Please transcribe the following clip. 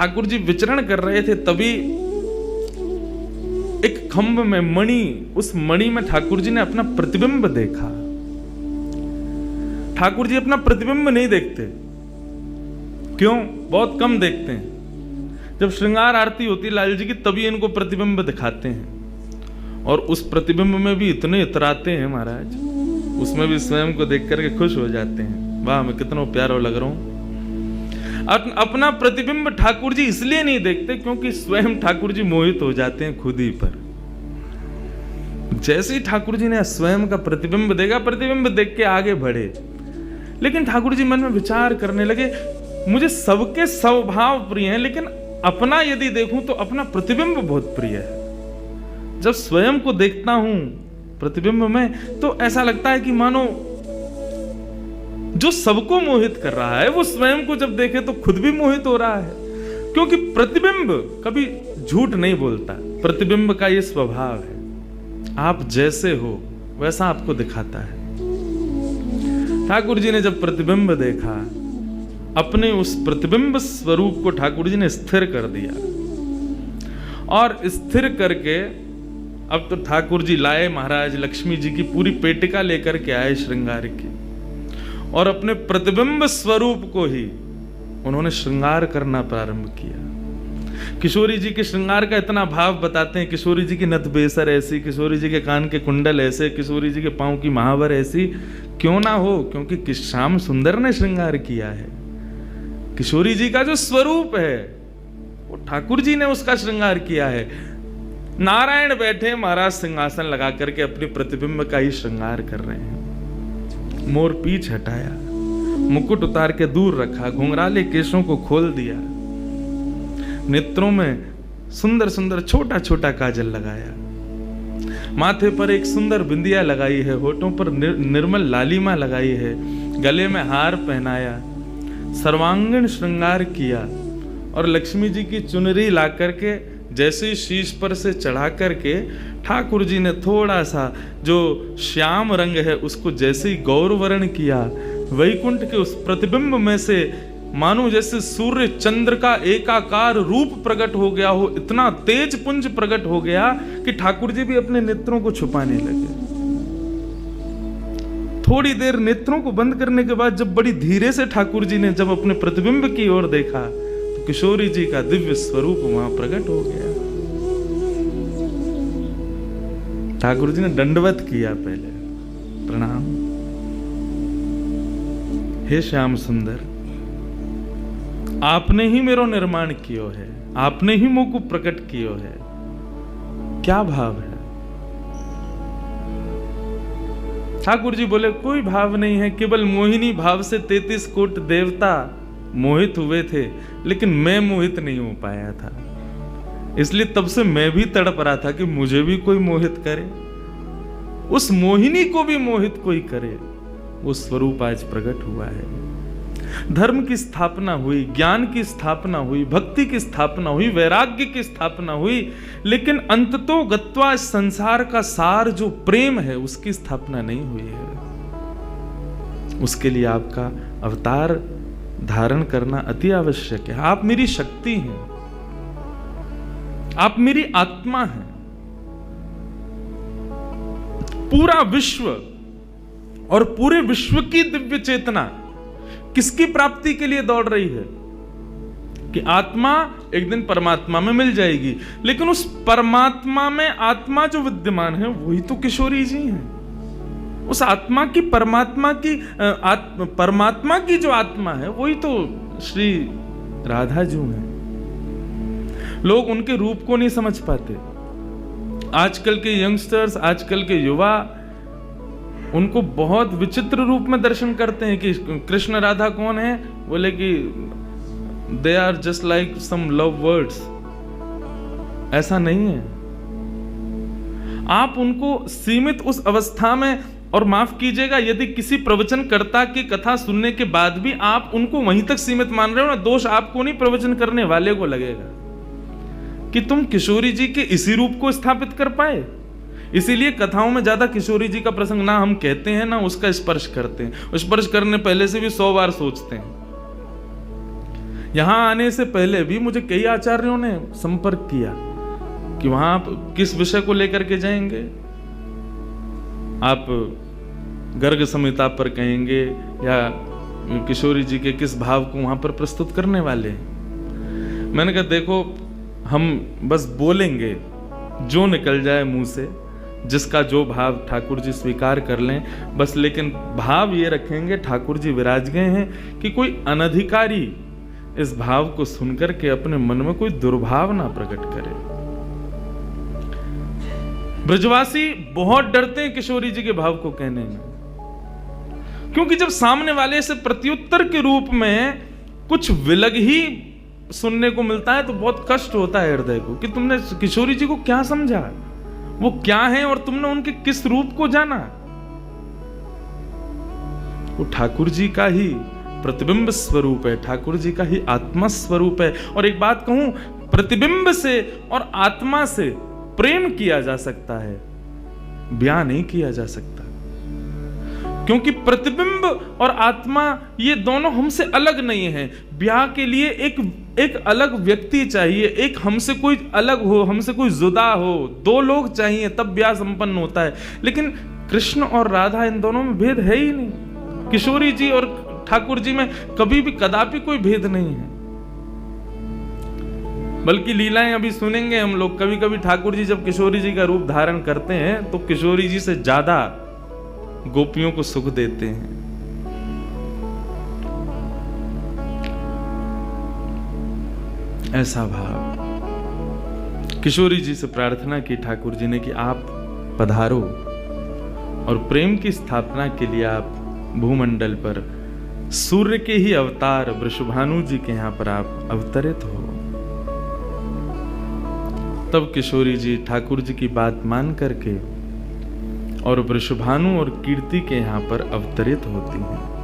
ठाकुर जी विचरण कर रहे थे, तभी एक खंभ में मणि, उस मणि में ठाकुर जी ने अपना प्रतिबिंब देखा। ठाकुर जी अपना प्रतिबिंब नहीं देखते, क्यों? बहुत कम देखते हैं। जब श्रृंगार आरती होती है लाल जी की, तभी इनको प्रतिबिंब दिखाते हैं, और उस प्रतिबिंब में भी इतने इतराते हैं महाराज, उसमें भी स्वयं को देख करके खुश हो जाते हैं, वाह मैं कितना प्यारा लग रहा हूं। अपना प्रतिबिंब ठाकुर जी इसलिए नहीं देखते क्योंकि स्वयं ठाकुर जी मोहित हो जाते हैं खुद ही पर। जैसे ही ठाकुर जी ने स्वयं का प्रतिबिंब देखा, प्रतिबिंब देख के आगे बढ़े, लेकिन ठाकुर जी मन में विचार करने लगे, मुझे सबके स्वभाव प्रिय हैं, लेकिन अपना यदि देखूं तो अपना प्रतिबिंब बहुत प्रिय है। जब स्वयं को देखता हूं प्रतिबिंब में, तो ऐसा लगता है कि मानो जो सबको मोहित कर रहा है वो स्वयं को जब देखे तो खुद भी मोहित हो रहा है, क्योंकि प्रतिबिंब कभी झूठ नहीं बोलता। प्रतिबिंब का ये स्वभाव है, आप जैसे हो वैसा आपको दिखाता है। ठाकुर जी ने जब प्रतिबिंब देखा, अपने उस प्रतिबिंब स्वरूप को ठाकुर जी ने स्थिर कर दिया, और स्थिर करके अब तो ठाकुर जी लाए महाराज लक्ष्मी जी की पूरी पेटिका लेकर के आए श्रृंगार की, और अपने प्रतिबिंब स्वरूप को ही उन्होंने श्रृंगार करना प्रारंभ किया। किशोरी जी के श्रृंगार का इतना भाव बताते हैं, किशोरी जी की नथ बेसर ऐसी, किशोरी जी के कान के कुंडल ऐसे, किशोरी जी के पांव की महावर ऐसी, क्यों ना हो? क्योंकि श्याम सुंदर ने श्रृंगार किया है। किशोरी जी का जो स्वरूप है वो ठाकुर जी ने उसका श्रृंगार किया है। नारायण बैठे महाराज सिंहासन लगा करके अपने प्रतिबिंब का ही श्रृंगार कर रहे हैं। मोर पीछ हटाया, मुकुट उतार के दूर रखा, घुंघराले केशों को खोल दिया, नेत्रों में सुंदर सुंदर छोटा छोटा काजल लगाया, माथे पर एक सुंदर बिंदिया लगाई है, होठों पर निर्मल लालिमा लगाई है, गले में हार पहनाया, सर्वांगीण श्रृंगार किया, और लक्ष्मी जी की चुनरी ला करके जैसे ही शीश पर से चढ़ा करके ठाकुर जी ने थोड़ा सा जो श्याम रंग है उसको जैसे ही गौरवर्ण किया, वैकुंठ के उस प्रतिबिंब में से मानो जैसे सूर्य चंद्र का एकाकार रूप प्रकट हो गया हो, इतना तेज पुंज प्रकट हो गया कि ठाकुर जी भी अपने नेत्रों को छुपाने लगे। थोड़ी देर नेत्रों को बंद करने के बाद जब बड़ी धीरे से ठाकुर जी ने जब अपने प्रतिबिंब की ओर देखा, तो किशोरी जी का दिव्य स्वरूप वहां प्रकट हो गया। ठाकुर जी ने दंडवत किया, पहले प्रणाम, हे श्याम सुंदर, आपने ही मेरो निर्माण कियो है, आपने ही मोको प्रकट कियो है। क्या भाव है? ठाकुर जी बोले कोई भाव नहीं है, केवल मोहिनी भाव से 33 कोट देवता मोहित हुए थे, लेकिन मैं मोहित नहीं हो पाया था, इसलिए तब से मैं भी तड़प रहा था कि मुझे भी कोई मोहित करे, उस मोहिनी को भी मोहित कोई करे। वो स्वरूप आज प्रकट हुआ है। धर्म की स्थापना हुई, ज्ञान की स्थापना हुई, भक्ति की स्थापना हुई, वैराग्य की स्थापना हुई, लेकिन अंततो गत्वा संसार का सार जो प्रेम है उसकी स्थापना नहीं हुई है। उसके लिए आपका अवतार धारण करना अति आवश्यक है। आप मेरी शक्ति हैं, आप मेरी आत्मा हैं। पूरा विश्व और पूरे विश्व की दिव्य चेतना किसकी प्राप्ति के लिए दौड़ रही है? कि आत्मा एक दिन परमात्मा में मिल जाएगी, लेकिन उस परमात्मा में आत्मा जो विद्यमान है वही तो किशोरी जी हैं। उस आत्मा की परमात्मा की जो आत्मा है वही तो श्री राधा जी हैं। लोग उनके रूप को नहीं समझ पाते। आजकल के यंगस्टर्स, आजकल के युवा उनको बहुत विचित्र रूप में दर्शन करते हैं कि कृष्ण राधा कौन है, बोले कि they are just like some love words. ऐसा नहीं है। आप उनको सीमित उस अवस्था में, और माफ कीजिएगा यदि किसी प्रवचनकर्ता की कथा सुनने के बाद भी आप उनको वहीं तक सीमित मान रहे हो ना, दोष आपको नहीं, प्रवचन करने वाले को लगेगा कि तुम किशोरी जी के इसी रूप को स्थापित कर पाए। इसीलिए कथाओं में ज्यादा किशोरी जी का प्रसंग ना हम कहते हैं ना उसका स्पर्श करते हैं। स्पर्श करने पहले से भी 100 बार सोचते हैं। यहां आने से पहले भी मुझे कई आचार्यों ने संपर्क किया कि वहां आप किस विषय को लेकर के जाएंगे, आप गर्ग संहिता पर कहेंगे या किशोरी जी के किस भाव को वहां पर प्रस्तुत करने वाले हैं। मैंने कहा देखो, हम बस बोलेंगे जो निकल जाए मुंह से, जिसका जो भाव ठाकुर जी स्वीकार कर लें बस, लेकिन भाव ये रखेंगे ठाकुर जी विराज गए हैं कि कोई अनधिकारी इस भाव को सुनकर के अपने मन में कोई दुर्भाव ना प्रकट करे। ब्रजवासी बहुत डरते हैं किशोरी जी के भाव को कहने में, क्योंकि जब सामने वाले से प्रत्युत्तर के रूप में कुछ विलग ही सुनने को मिलता है तो बहुत कष्ट होता है हृदय को कि तुमने किशोरी जी को क्या समझा, वो क्या है और तुमने उनके किस रूप को जाना। वो ठाकुर जी का ही प्रतिबिंब स्वरूप है, ठाकुर जी का ही आत्मा स्वरूप है। और एक बात कहूं, प्रतिबिंब से और आत्मा से प्रेम किया जा सकता है, ब्याह नहीं किया जा सकता, क्योंकि प्रतिबिंब और आत्मा ये दोनों हमसे अलग नहीं है। ब्याह के लिए एक अलग व्यक्ति चाहिए, एक हमसे कोई अलग हो, हमसे कोई जुदा हो, दो लोग चाहिए तब ब्याह संपन्न होता है। लेकिन कृष्ण और राधा इन दोनों में भेद है ही नहीं। किशोरी जी और ठाकुर जी में कभी भी कदापि कोई भेद नहीं है। बल्कि लीलाएं अभी सुनेंगे हम लोग, कभी कभी ठाकुर जी जब किशोरी जी का रूप धारण करते हैं तो किशोरी जी से ज्यादा गोपियों को सुख देते हैं। ऐसा भाव किशोरी जी से प्रार्थना की ठाकुर जी ने कि आप पधारो और प्रेम की स्थापना के लिए आप भूमंडल पर सूर्य के ही अवतार वृषभानु जी के यहां पर आप अवतरित हो। तब किशोरी जी ठाकुर जी की बात मान करके और वृषभानु और कीर्ति के यहां पर अवतरित होती हैं।